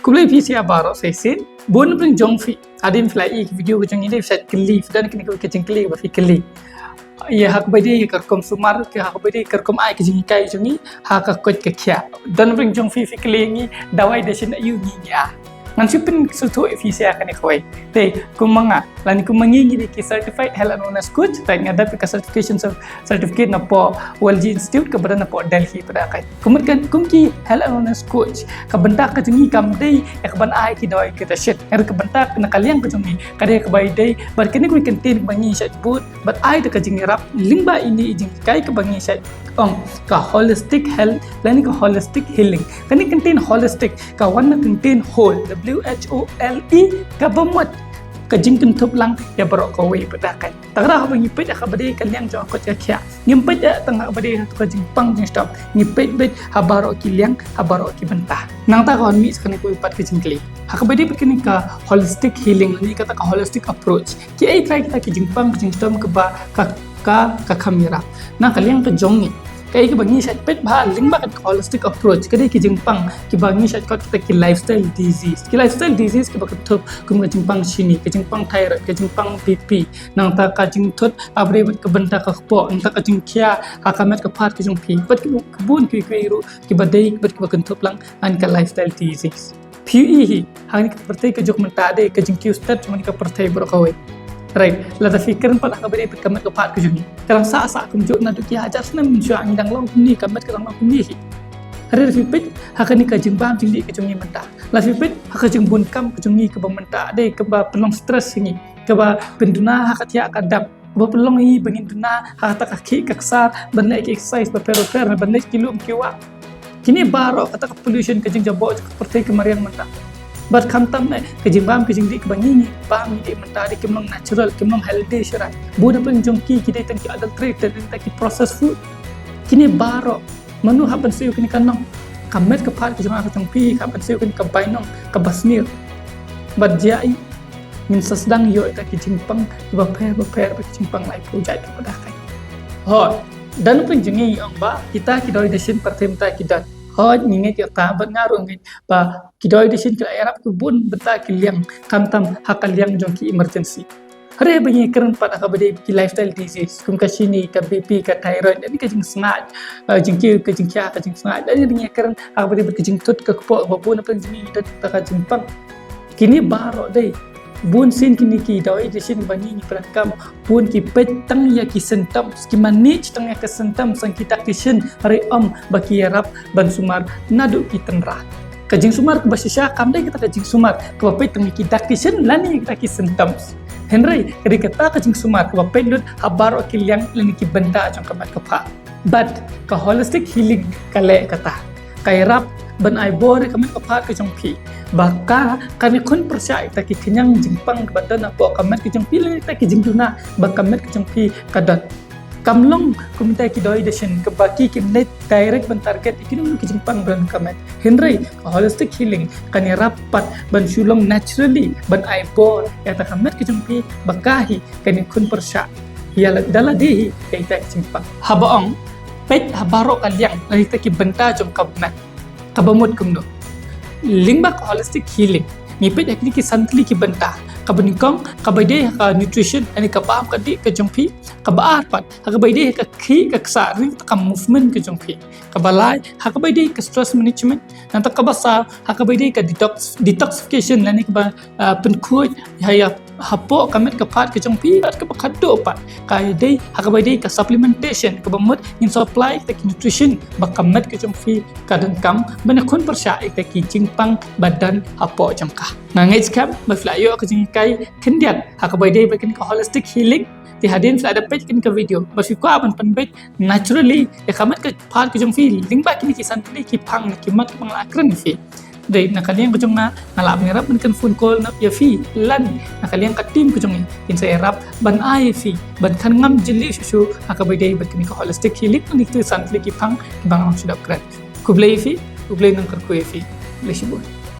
Kublai PC abaro sesin bun pun jongfi adin fly video kejong ini bisa keli dan kini kejeng keli ba fi keli ya hak badi karkom sumar ke hak badi karkom ai kejeng kai jongi hak kot ke kya dan pun jongfi fi keli ni dawai desin ayu ni ya ngan supin sutu efisi akan ikhwai te kumanga lani kumangi ni ki certified health and wellness coach ta ngada pi certification certificate na po WellG Institute ke badan na po Delhi pada kai kemudian kumki health and wellness coach ka bentak ka jengi kam dei ek ban ai ki doi kita shit er ka bentak na kaliang ka jengi kade ka bai dei bar kini ku kentin bangi shat but but ai ta ka jengi rap lingba ini jing kai ka bangi shat ka holistic health lani ka holistic healing kani contain holistic ka wan contain whole WHOLE ka bamot ka jingkin tup lang ya barok ka wei padakan tagra ka ngipet ka bade kaliang jo ko kya ngipet tang bade ka jingpang jing stop ngipet bet ha barok ki liang ha barok ki bentah nang ta kon mi skane ko ipat ka jingkli ha ka bade pikini ka holistic healing ni kata ka holistic approach ki ai try kita ki jingpang jing stop ka ba ka kamera na kaliang ka jongi kai ki bangi shat pet bha lingba ka holistic approach kade ki jingpang ki bangi shat ka ki lifestyle disease ki ba thop kum ka jingpang chini ki jingpang thyroid ki jingpang bp nang ta ka jing thot abre ka banta ka po nang ta ka jing kya akamet ka phat ki jing phi bat ki bun ki ru ki badai bat ki ba kan thop lang an ka lifestyle disease PE hi hang ka pertai ka jok menta de ka jing ki ustad cuma ka pertai bro ka wei right lada fikiran pada kabari kamet ko pat ko jungi karang sa kum jok na duki hajar snam shu ang dang long ni kamet karang long ni hi harir fipit hakani ka jimbam jing di ka jungi menta la fipit haka jing bun kam ka jungi ka bang menta de ka ba pelong stress ni ka ba penduna hakatia ka dap ba pelong hi bangin duna hata ka ki ka sar banai ki exercise ba pero banai kilum kiwa kini baro kata ka pollution ka jing jabo ka pertai ka marian menta bat khantam ne kejimbam kejing di kebangi bam di mentari kemang natural kemang healthy shirai buda pen jongki kidai tangki adulterated tangki processed food kini baro manu haban siu kini kanong kamet ke phat ke jama ka tangpi haban siu kini ka bainong ka basnir bat jai min sasdang yo ta kejimpang ba pher ba kejimpang lai project ka pada kai ho dan pen jengi ong ba kita kidoi desin pertem ta kidat hoj ninget ya ta bat ngaru ngai ba kidoi desin kila erap ku bun beta kiliang kantam hakaliang jongki emergency hare bangi keren pada ka bade ki lifestyle disease kum ka sini ka bp ka thyroid dan ka jing sngat jingki ka jingkya ka jing sngat dan bangi keren ka bade ka jing tut ka po ba bun apa jing ida ta ka jing pang kini baro dei bun sin kini ki doi desin bangi ni prakam bun ki petang ya ki sentam ki manage tang ya ka sentam sang kita kishin hare baki yarap ban sumar nadu ki tenra kajing sumar ke basisya kamdai kita kajing sumar ke bapai tang ki dakishin lani kita ki sentam henry kadi kata kajing sumar ke bapai lut habaro ki liang lani ki benda jong kamat kapha but ka holistic healing kale kata kairap ban ai bore kamat kapha ke jong phi baka kami kun percaya kita ki kenyang jingpang badan apa kamet ki jong pi kita ki jingduna bakamet ki jong pi kadat kamlong kumita ki doi desin ke baki ki net direct ban target ikini ki jingpang ban kamet henry holistic healing kani rapat ban sulong naturally ban ai bor ya ta kamet ki jong pi bakahi kani kun percaya ya dala di kita ki jingpang habaong pet habaro kaliang lagi ta ki benta jong kamet kabamut kumdo lingba holistic healing ngipet yakni ki santli ki benta kabenikong kabaide ka nutrition ani ka pam ka di ka jongpi ka baar pat ka baide ka ki ka ring ka movement ka jongpi ka balai ka baide ka stress management nan ta ka basa ka baide ka detoxification lani ka penkuat ya hapo kamet ka phat ka jongpi ka bakado pat ka dei ka baide ka supplementation ka bamut in supply ka nutrition ba kamet ka jongpi ka dan kam bana kun persya ka ki jingpang badan hapo jangka nangai skam ba flayo ka jing kai kendiat hak bai dei bakin ka holistic healing ti hadin fla ada page kin ka video basi ko aban panbet naturally ya kamat ka phat ka jong fi ling ba kini ki santli ki phang ki mat pang akran fi dei nakaliang ko jong na ngalap ngerap ban kan phone call na ya fi lan nakaliang ka team ko jong in sa erap ban ai fi ban kan ngam jili shu hak bai dei bakin ka holistic healing ni ki santli ki phang bang sudah kran kublai fi kublai nang kar ko fi lesibon